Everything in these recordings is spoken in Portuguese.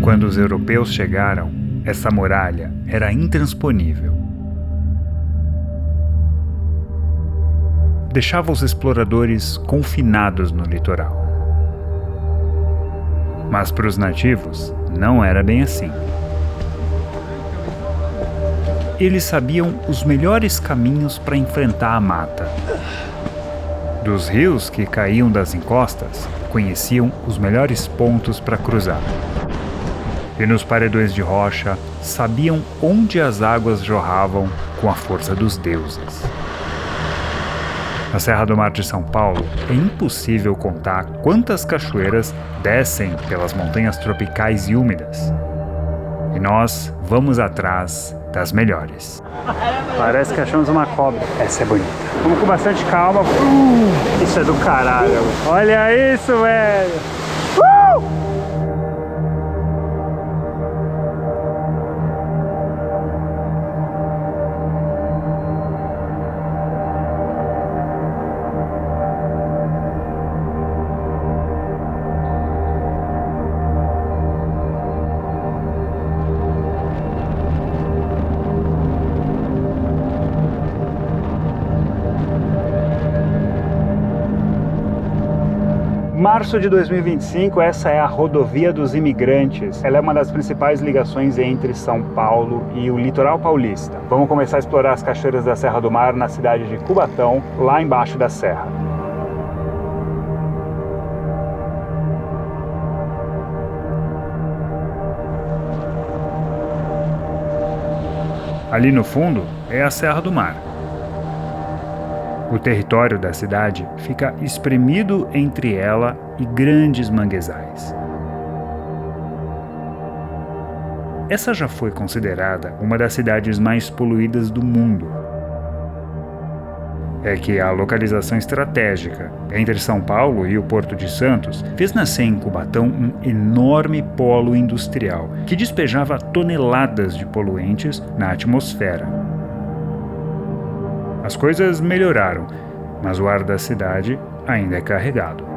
Quando os europeus chegaram, essa muralha era intransponível. Deixava os exploradores confinados no litoral. Mas para os nativos, não era bem assim. Eles sabiam os melhores caminhos para enfrentar a mata. Dos rios que caíam das encostas, conheciam os melhores pontos para cruzar. E nos paredões de rocha, sabiam onde as águas jorravam com a força dos deuses. Na Serra do Mar de São Paulo, é impossível contar quantas cachoeiras descem pelas montanhas tropicais e úmidas. E nós vamos atrás das melhores. Parece que achamos uma cobra. Essa é bonita. Vamos com bastante calma. Isso é do caralho. Olha isso, velho. Março de 2025, essa é a Rodovia dos Imigrantes. Ela é uma das principais ligações entre São Paulo e o litoral paulista. Vamos começar a explorar as cachoeiras da Serra do Mar na cidade de Cubatão, lá embaixo da serra. Ali no fundo é a Serra do Mar. O território da cidade fica espremido entre ela e grandes manguezais. Essa já foi considerada uma das cidades mais poluídas do mundo. É que a localização estratégica entre São Paulo e o Porto de Santos fez nascer em Cubatão um enorme polo industrial que despejava toneladas de poluentes na atmosfera. As coisas melhoraram, mas o ar da cidade ainda é carregado.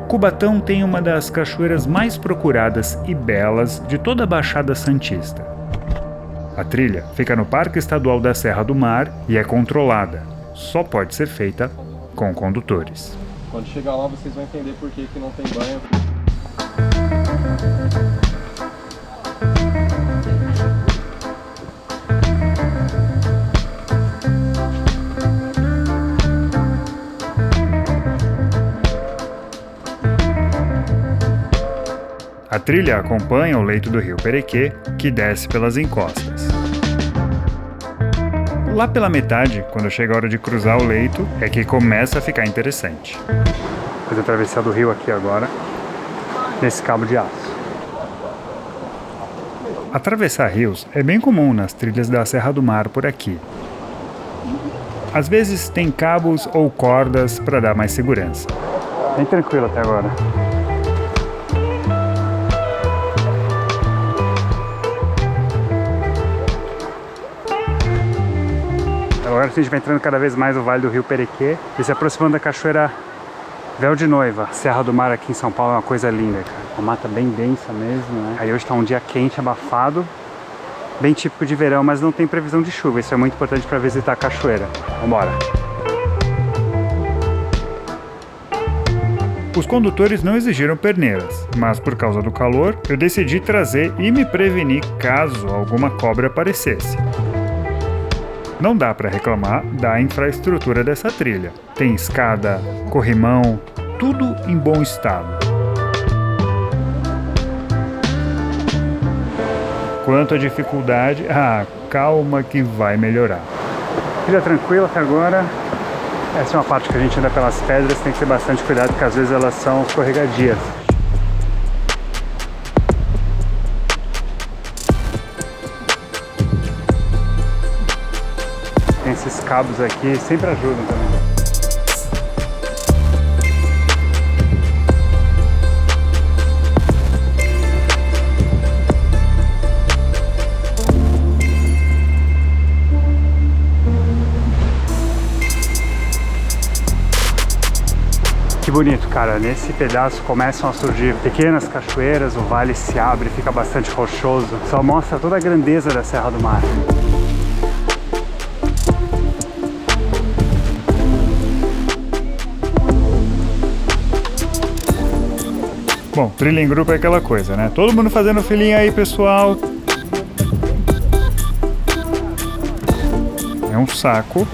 Cubatão tem uma das cachoeiras mais procuradas e belas de toda a Baixada Santista. A trilha fica no Parque Estadual da Serra do Mar e é controlada. Só pode ser feita com condutores. Quando chegar lá, vocês vão entender por que não tem banho. A trilha acompanha o leito do rio Perequê, que desce pelas encostas. Lá pela metade, quando chega a hora de cruzar o leito, é que começa a ficar interessante. Vou fazer a travessia do rio aqui agora, nesse cabo de aço. Atravessar rios é bem comum nas trilhas da Serra do Mar por aqui. Às vezes tem cabos ou cordas para dar mais segurança. Bem tranquilo até agora. Agora a gente vai entrando cada vez mais no Vale do Rio Perequê e se aproximando da cachoeira Véu de Noiva. Serra do Mar aqui em São Paulo é uma coisa linda, cara. Uma mata bem densa mesmo, né? Aí hoje tá um dia quente, abafado, bem típico de verão, mas não tem previsão de chuva. Isso é muito importante para visitar a cachoeira. Vambora! Os condutores não exigiram perneiras, mas por causa do calor, eu decidi trazer e me prevenir caso alguma cobra aparecesse. Não dá para reclamar da infraestrutura dessa trilha. Tem escada, corrimão, tudo em bom estado. Quanto à dificuldade, calma que vai melhorar. Trilha tranquila até agora. Essa é uma parte que a gente anda pelas pedras, tem que ter bastante cuidado porque às vezes elas são escorregadias. Esses cabos aqui sempre ajudam também. bonito, cara. Nesse pedaço começam a surgir pequenas cachoeiras, o vale se abre, fica bastante rochoso. Só mostra toda a grandeza da Serra do Mar. Bom, trilha em grupo é aquela coisa, né? Todo mundo fazendo filinha aí, pessoal. É um saco,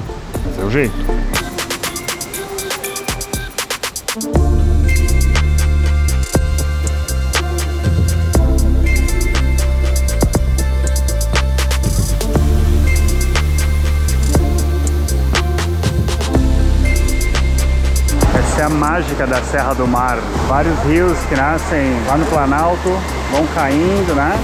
mas é o jeito. Essa é a mágica da Serra do Mar. Vários rios que nascem lá no Planalto, vão caindo, né?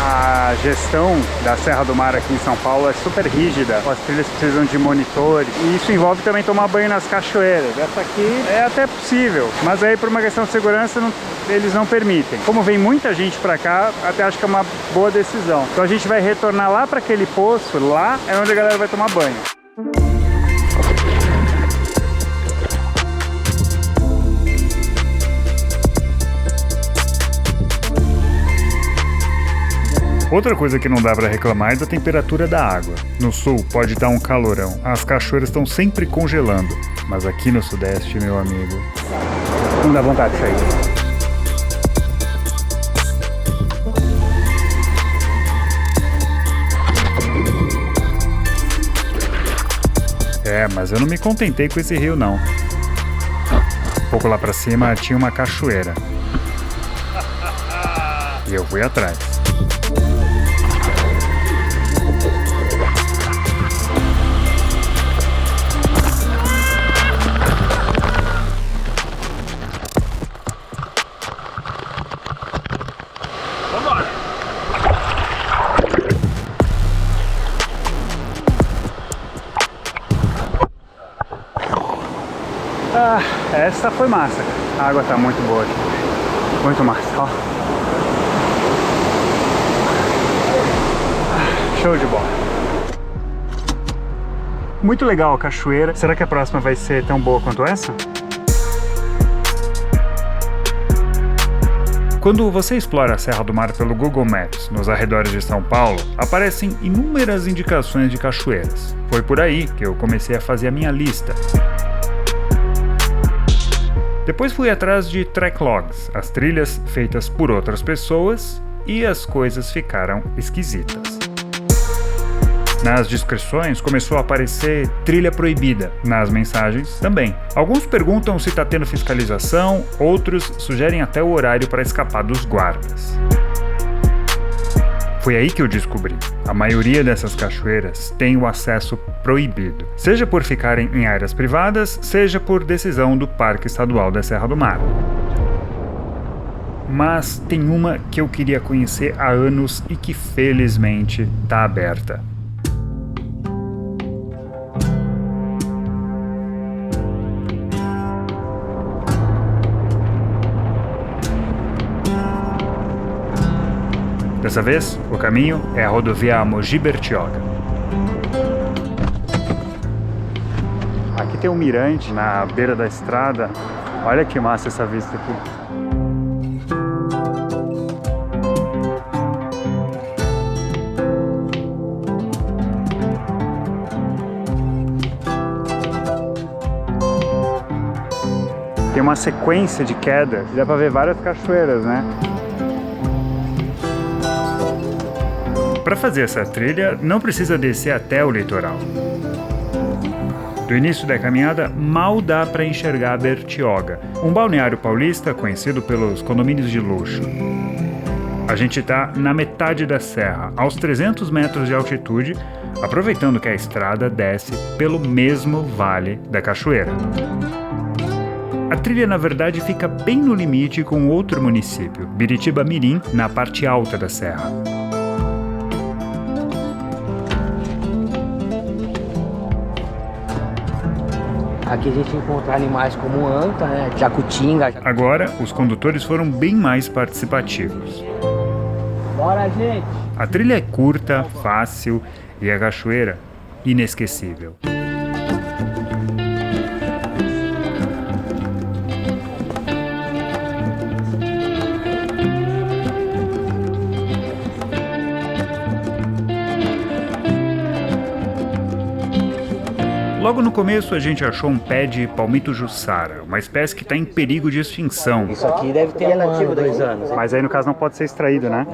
A gestão da Serra do Mar aqui em São Paulo é super rígida. As trilhas precisam de monitores e isso envolve também tomar banho nas cachoeiras. Essa aqui é até possível, mas aí por uma questão de segurança eles não permitem. Como vem muita gente pra cá, até acho que é uma boa decisão. Então a gente vai retornar lá para aquele poço, lá é onde a galera vai tomar banho. Outra coisa que não dá pra reclamar é da temperatura da água. No sul pode estar um calorão, as cachoeiras estão sempre congelando, mas aqui no sudeste, meu amigo, não dá vontade de sair. É, mas eu não me contentei com esse rio não. Um pouco lá pra cima tinha uma cachoeira. E eu fui atrás. Ah, essa foi massa, cara. A água tá muito boa aqui. Muito massa, ó. Show de bola. Muito legal a cachoeira. Será que a próxima vai ser tão boa quanto essa? Quando você explora a Serra do Mar pelo Google Maps, nos arredores de São Paulo, aparecem inúmeras indicações de cachoeiras. Foi por aí que eu comecei a fazer a minha lista. Depois fui atrás de tracklogs, as trilhas feitas por outras pessoas, e as coisas ficaram esquisitas. Nas descrições começou a aparecer trilha proibida, nas mensagens também. Alguns perguntam se está tendo fiscalização, outros sugerem até o horário para escapar dos guardas. Foi aí que eu descobri. A maioria dessas cachoeiras tem o acesso proibido, seja por ficarem em áreas privadas, seja por decisão do Parque Estadual da Serra do Mar. Mas tem uma que eu queria conhecer há anos e que felizmente está aberta. Dessa vez, o caminho é a rodovia Mogi-Bertioga. Aqui tem um mirante na beira da estrada. Olha que massa essa vista aqui. Tem uma sequência de quedas, dá pra ver várias cachoeiras, né? Para fazer essa trilha, não precisa descer até o litoral. Do início da caminhada, mal dá para enxergar a Bertioga, um balneário paulista conhecido pelos condomínios de luxo. A gente está na metade da serra, aos 300 metros de altitude, aproveitando que a estrada desce pelo mesmo vale da cachoeira. A trilha, na verdade, fica bem no limite com outro município, Biritiba-Mirim, na parte alta da serra. Aqui a gente encontra animais como anta, né, jacutinga. Agora, os condutores foram bem mais participativos. Bora, gente! A trilha é curta, fácil e a cachoeira inesquecível. Logo no começo a gente achou um pé de palmito jussara, uma espécie que está em perigo de extinção. Isso aqui deve ter 1 ano, 2 anos. Mas aí no caso não pode ser extraído, né?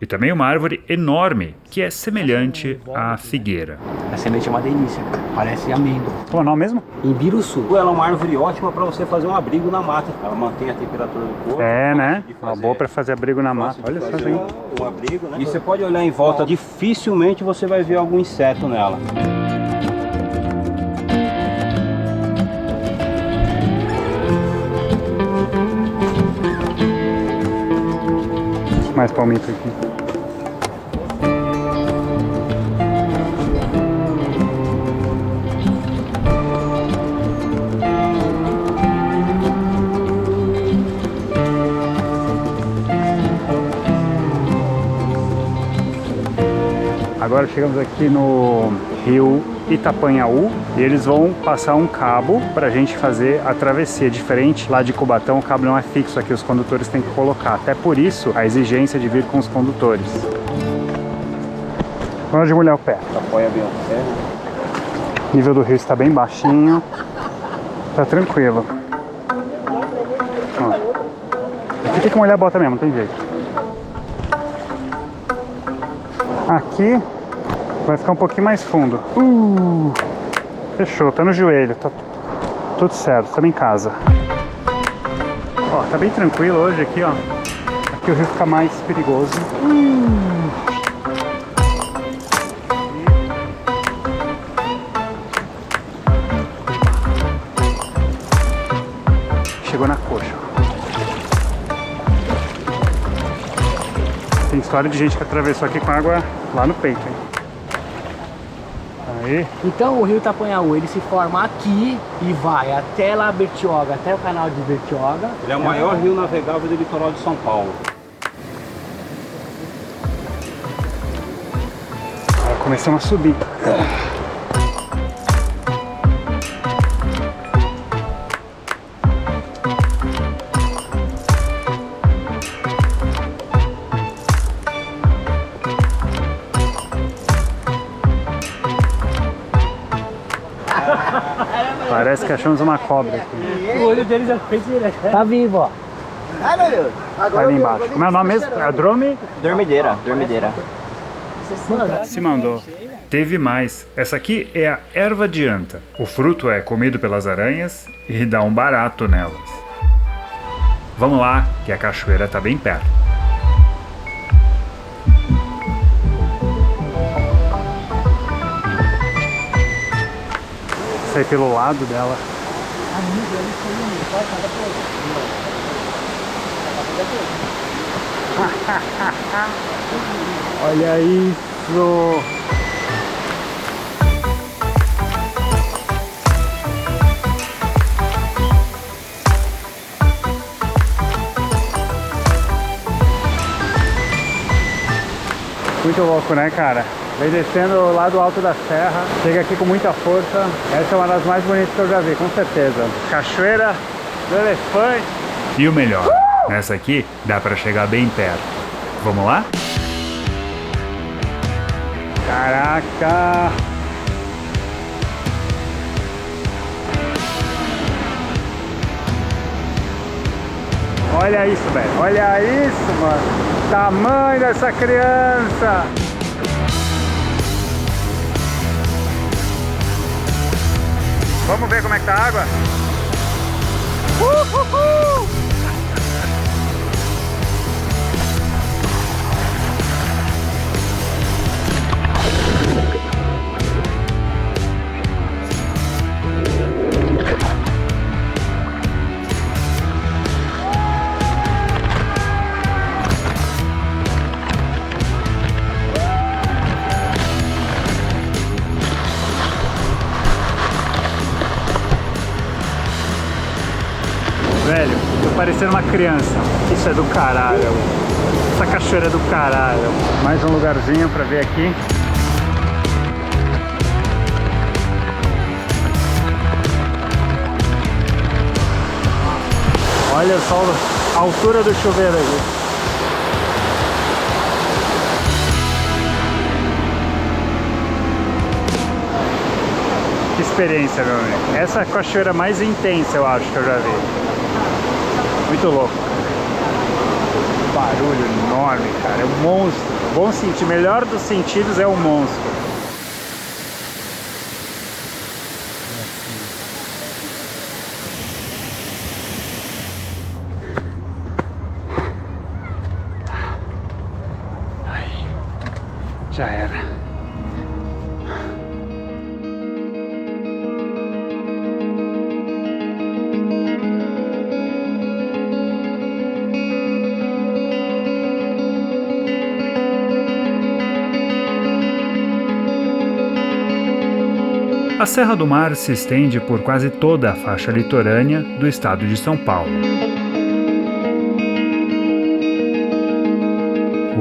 E também uma árvore enorme, que é semelhante à figueira. A semente é uma delícia, parece amêndoa. Qual é o nome mesmo? Imbiruçu. Ela é uma árvore ótima para você fazer um abrigo na mata. Ela mantém a temperatura do corpo. É, né? Pode Uma fazer- boa para fazer abrigo na mata. Olha só, fazer gente. um abrigo, né? E você pode olhar em volta, dificilmente você vai ver algum inseto nela. Mais palmito aqui. Agora chegamos aqui no rio Itapanhaú e eles vão passar um cabo para a gente fazer a travessia. Diferente lá de Cubatão, o cabo não é fixo aqui, os condutores têm que colocar. Até por isso, a exigência de vir com os condutores. Hora de molhar o pé. Apoia bem o pé. O nível do rio está bem baixinho. Tá tranquilo. Ó. Aqui tem que molhar a bota mesmo, não tem jeito. Aqui vai ficar um pouquinho mais fundo. Fechou, tá no joelho, tá tudo certo, estamos em casa. Ó, tá bem tranquilo hoje aqui, ó. Aqui o rio fica mais perigoso. Chegou na coxa. Tem história de gente que atravessou aqui com água lá no peito, hein? Aí. Então o rio Itapanhaú, ele se forma aqui e vai até lá Bertioga, até o canal de Bertioga. Ele é o maior rio navegável do litoral de São Paulo. Agora começamos a subir. Parece que achamos uma cobra aqui. O olho deles é feito direto. Tá vivo, ó. Tá ali embaixo. Como é o nome mesmo? É drome? Dormideira, dormideira. Se mandou. Teve mais. Essa aqui é a erva de anta. O fruto é comido pelas aranhas e dá um barato nelas. Vamos lá, que a cachoeira tá bem perto. Sai pelo lado dela. Olha isso! Muito louco, né, cara? Vem descendo lá do alto da serra, chega aqui com muita força. Essa é uma das mais bonitas que eu já vi, com certeza. Cachoeira do Elefante. E o melhor, nessa aqui dá pra chegar bem perto. Vamos lá? Caraca! Olha isso, velho. Olha isso, mano. Tamanho dessa criança. Vamos ver como é que tá a água? Velho, tô parecendo uma criança. Isso é do caralho. Essa cachoeira é do caralho. Mais um lugarzinho pra ver aqui. Olha só a altura do chuveiro aqui. Que experiência, meu amigo. Essa é a cachoeira mais intensa, eu acho, que eu já vi. Muito louco. Barulho enorme, cara. É um monstro. Bom sentido. Melhor dos sentidos é um monstro. Já era. A Serra do Mar se estende por quase toda a faixa litorânea do estado de São Paulo.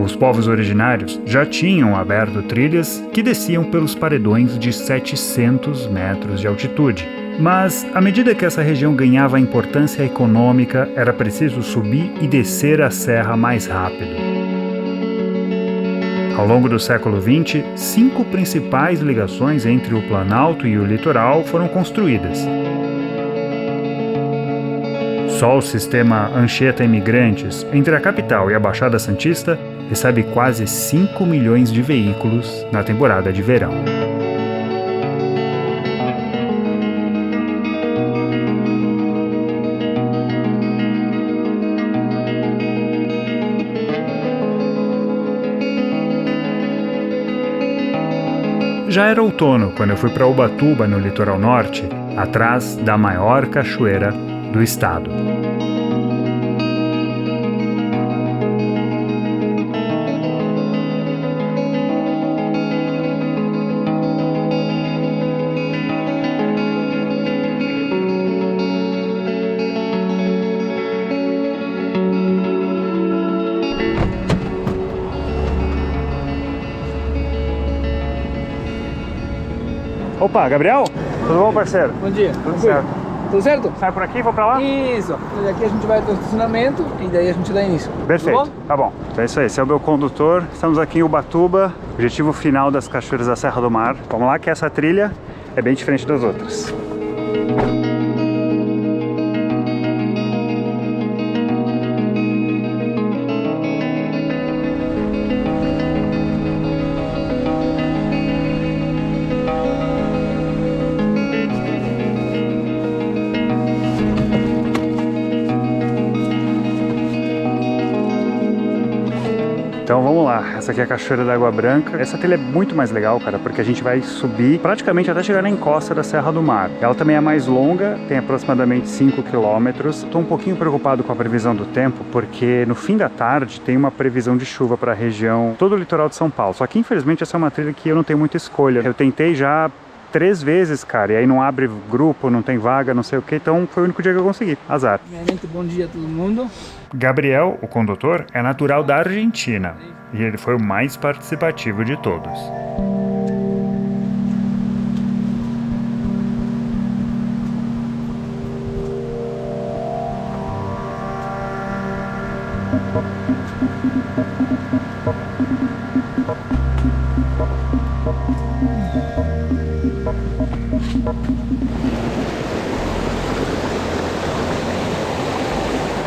Os povos originários já tinham aberto trilhas que desciam pelos paredões de 700 metros de altitude. Mas, à medida que essa região ganhava importância econômica, era preciso subir e descer a serra mais rápido. Ao longo do século XX, 5 principais ligações entre o Planalto e o litoral foram construídas. Só o sistema Anchieta Imigrantes, entre a capital e a Baixada Santista, recebe quase 5 milhões de veículos na temporada de verão. Já era outono quando eu fui para Ubatuba, no litoral norte, atrás da maior cachoeira do estado. Opa, Gabriel? Tudo bom, parceiro? Bom dia. Tudo certo. Tudo certo? Sai por aqui, vou pra lá? Isso. Daqui a gente vai até o estacionamento e daí a gente dá início. Perfeito. Tudo bom? Tá bom. Então é isso aí. Esse é o meu condutor. Estamos aqui em Ubatuba, objetivo final das cachoeiras da Serra do Mar. Vamos lá que essa trilha é bem diferente das outras. Então vamos lá, essa aqui é a Cachoeira da Água Branca. Essa trilha é muito mais legal, cara, porque a gente vai subir praticamente até chegar na encosta da Serra do Mar. Ela também é mais longa, tem aproximadamente 5 quilômetros. Estou um pouquinho preocupado com a previsão do tempo, porque no fim da tarde tem uma previsão de chuva para a região, todo o litoral de São Paulo. Só que infelizmente essa é uma trilha que eu não tenho muita escolha. Eu tentei já 3 vezes, cara, e aí não abre grupo, não tem vaga, não sei o que, então foi o único dia que eu consegui. Azar. Primeiramente, bom dia a todo mundo. Gabriel, o condutor, é natural da Argentina e ele foi o mais participativo de todos.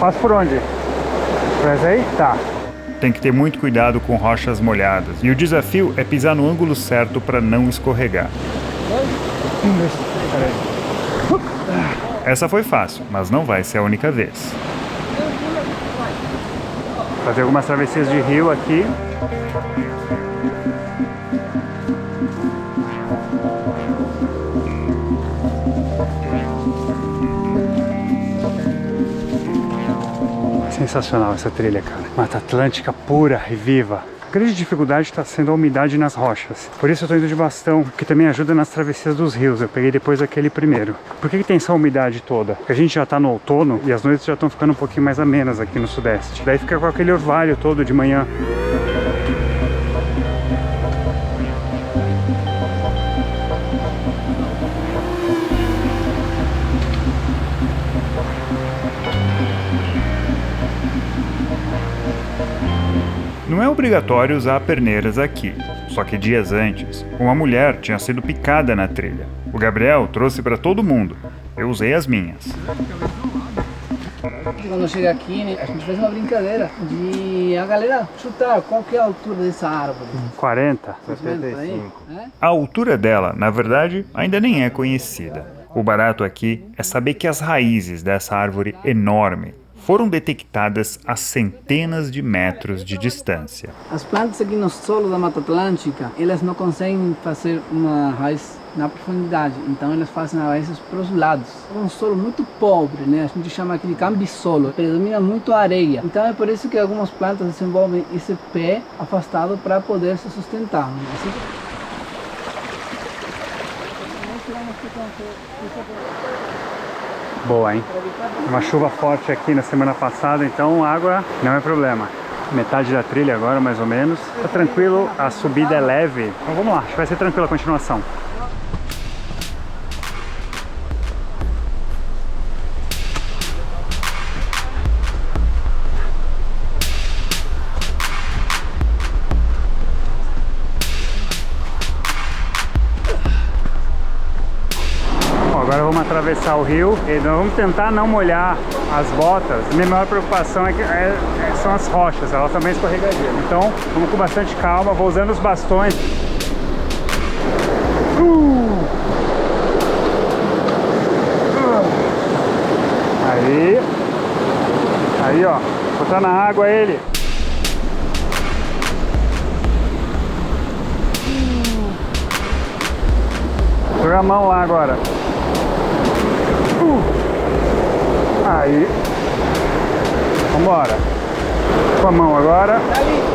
Passa por onde? Mas aí? Tá. Tem que ter muito cuidado com rochas molhadas. E o desafio é pisar no ângulo certo para não escorregar. Essa foi fácil, mas não vai ser a única vez. Fazer algumas travessias de rio aqui. Sensacional essa trilha, cara. Mata Atlântica pura e viva. A grande dificuldade está sendo a umidade nas rochas. Por isso eu estou indo de bastão, que também ajuda nas travessias dos rios. Eu peguei depois aquele primeiro. Por que tem essa umidade toda? Porque a gente já está no outono e as noites já estão ficando um pouquinho mais amenas aqui no sudeste. Daí fica com aquele orvalho todo de manhã. Não é obrigatório usar perneiras aqui. Só que dias antes, uma mulher tinha sido picada na trilha. O Gabriel trouxe para todo mundo. Eu usei as minhas. Quando chega aqui, né, a gente faz uma brincadeira de a galera chutar qual que é a altura dessa árvore. 40. 75. A altura dela, na verdade, ainda nem é conhecida. O barato aqui é saber que as raízes dessa árvore enorme foram detectadas a centenas de metros de distância. As plantas aqui no solo da Mata Atlântica, elas não conseguem fazer uma raiz na profundidade, então elas fazem raízes para os lados. É um solo muito pobre, né? A gente chama aqui de cambissolo, predomina muito a areia. Então é por isso que algumas plantas desenvolvem esse pé afastado para poder se sustentar. Né? Assim... Boa, hein? Uma chuva forte aqui na semana passada, então água não é problema. Metade da trilha agora, mais ou menos. Tá tranquilo, a subida é leve. Então vamos lá, acho que vai ser tranquila a continuação. Agora vamos atravessar o rio e nós vamos tentar não molhar as botas. Minha maior preocupação é que são as rochas, elas também escorregadias. Então vamos com bastante calma, vou usando os bastões. Aí ó, botar na água ele. Joga a mão lá agora. Aí. Vambora. Com a mão agora. Aí.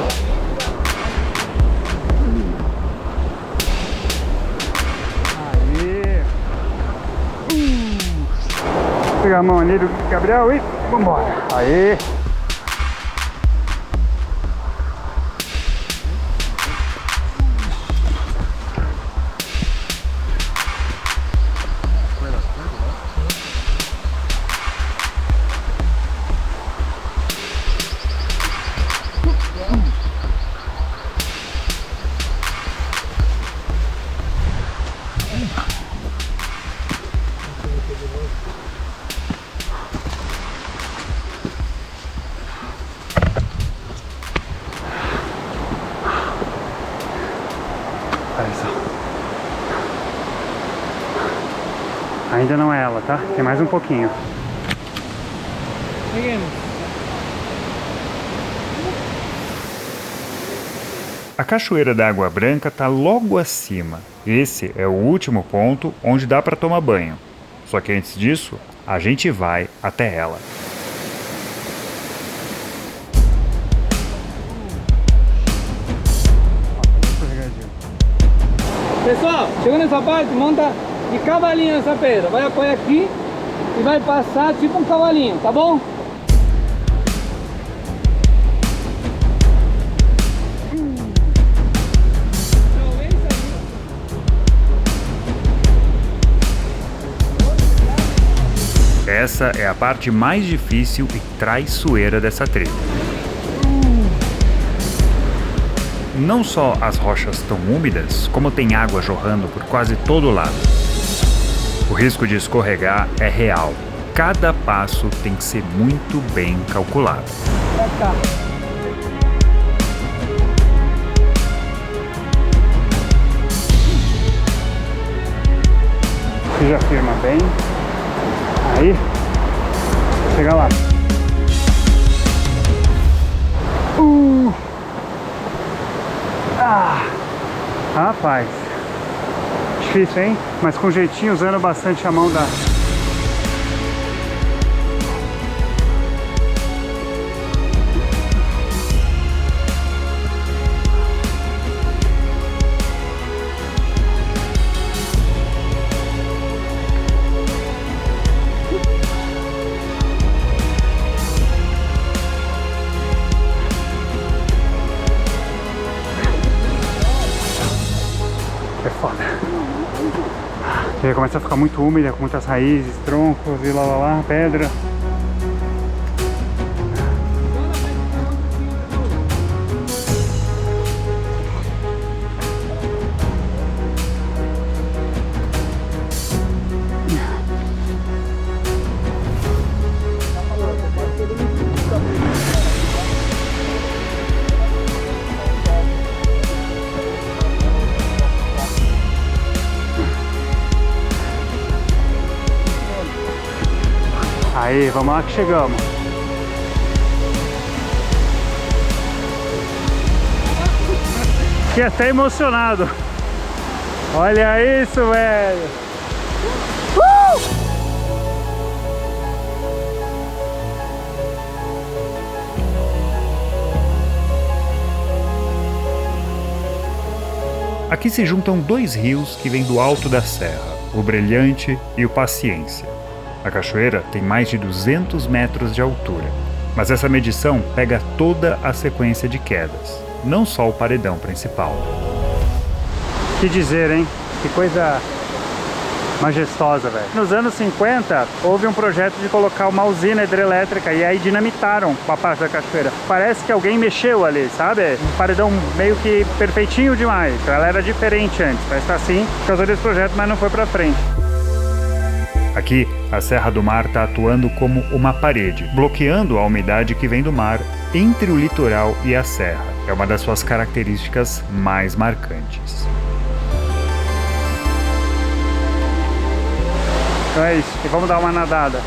Pega a mão ali do Gabriel e vambora. Aí. Ainda não é ela, tá? Tem mais um pouquinho. A Cachoeira da Água Branca está logo acima. Esse é o último ponto onde dá para tomar banho. Só que antes disso, a gente vai até ela. Pessoal, chegando nessa parte, monta de cavalinho nessa pedra. Vai apoiar aqui e vai passar tipo um cavalinho, tá bom? Essa é a parte mais difícil e traiçoeira dessa trilha. Não só as rochas estão úmidas, como tem água jorrando por quase todo lado. O risco de escorregar é real. Cada passo tem que ser muito bem calculado. Você já firma bem. Aí, chega lá. Rapaz, difícil, hein? Mas com jeitinho, usando bastante a mão da... É foda. E aí começa a ficar muito úmida, com muitas raízes, troncos e lá, pedra. Aí, vamos lá que chegamos. Fiquei até emocionado. Olha isso, velho. Aqui se juntam dois rios que vêm do alto da serra, o Brilhante e o Paciência. A cachoeira tem mais de 200 metros de altura, mas essa medição pega toda a sequência de quedas, não só o paredão principal. Que dizer, hein? Que coisa majestosa, velho. Nos anos 50, houve um projeto de colocar uma usina hidrelétrica e aí dinamitaram uma parte da cachoeira. Parece que alguém mexeu ali, sabe? Um paredão meio que perfeitinho demais. Ela era diferente antes, mas tá assim por causa desse projeto, mas não foi pra frente. Aqui, a Serra do Mar está atuando como uma parede, bloqueando a umidade que vem do mar entre o litoral e a serra. É uma das suas características mais marcantes. Então é isso, e vamos dar uma nadada.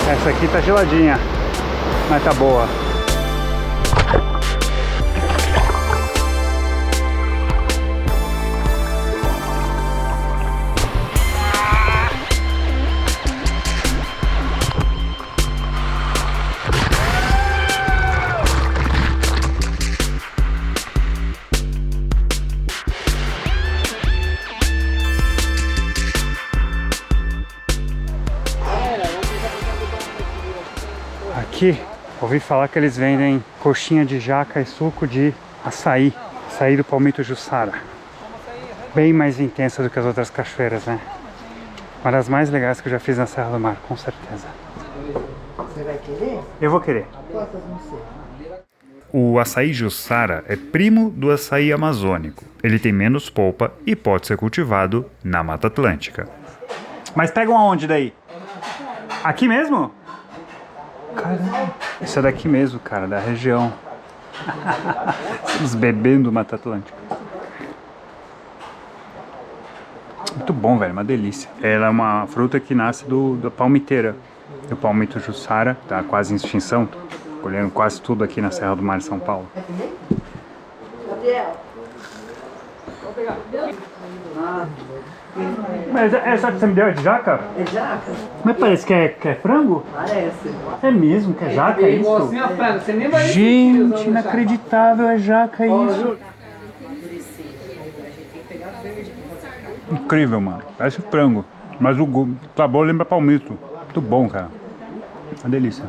Essa aqui tá geladinha, mas tá boa. Aqui, ouvi falar que eles vendem coxinha de jaca e suco de açaí do Palmito Jussara. Bem mais intensa do que as outras cachoeiras, né? Uma das mais legais que eu já fiz na Serra do Mar, com certeza. Você vai querer? Eu vou querer. O açaí Jussara é primo do açaí amazônico. Ele tem menos polpa e pode ser cultivado na Mata Atlântica. Mas pegam aonde daí? Aqui mesmo? Caramba, isso é daqui mesmo, cara, da região. Estamos bebendo Mata Atlântica. Muito bom, velho, uma delícia. Ela é uma fruta que nasce da palmiteira, do Palmito Jussara, tá quase em extinção. Colhendo quase tudo aqui na Serra do Mar, em São Paulo. Mas essa que você me deu é de jaca? É jaca? Mas parece que é frango? Parece. É mesmo que é jaca, é isso? Gente, inacreditável, é jaca, é isso. Incrível, mano. Parece frango, mas o sabor lembra palmito. Muito bom, cara. Uma delícia.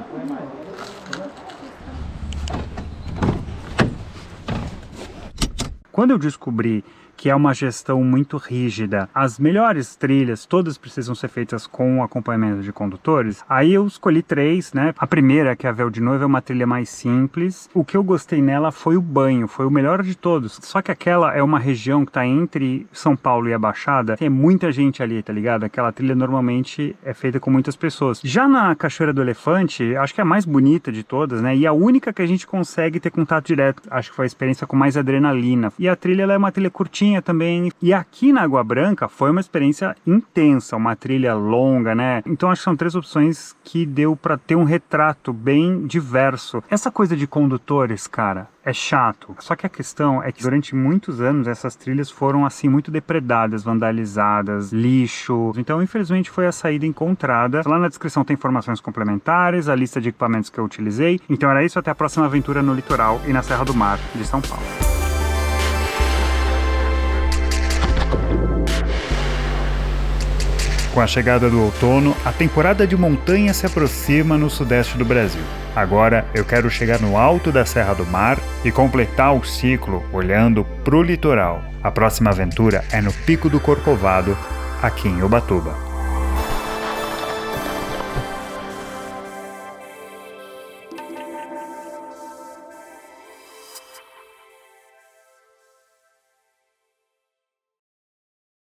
Quando eu descobri que é uma gestão muito rígida, as melhores trilhas todas precisam ser feitas com acompanhamento de condutores, aí eu escolhi 3, né? A primeira, que é a Véu de Noiva, é uma trilha mais simples. O que eu gostei nela foi o banho, foi o melhor de todos. Só que aquela é uma região que tá entre São Paulo e a Baixada, tem muita gente ali, tá ligado? Aquela trilha normalmente é feita com muitas pessoas. Já na Cachoeira do Elefante, acho que é a mais bonita de todas, né? E a única que a gente consegue ter contato direto. Acho que foi a experiência com mais adrenalina. E a trilha, ela é uma trilha curtinha também. E aqui na Água Branca foi uma experiência intensa, uma trilha longa, né? Então acho que são 3 opções que deu pra ter um retrato bem diverso. Essa coisa de condutores, cara, é chato. Só que a questão é que durante muitos anos essas trilhas foram assim muito depredadas, vandalizadas, lixo. Então infelizmente foi a saída encontrada. Lá na descrição tem informações complementares, a lista de equipamentos que eu utilizei. Então era isso, até a próxima aventura no litoral e na Serra do Mar de São Paulo. Com a chegada do outono, a temporada de montanha se aproxima no sudeste do Brasil. Agora eu quero chegar no alto da Serra do Mar e completar o ciclo olhando pro litoral. A próxima aventura é no Pico do Corcovado, aqui em Ubatuba.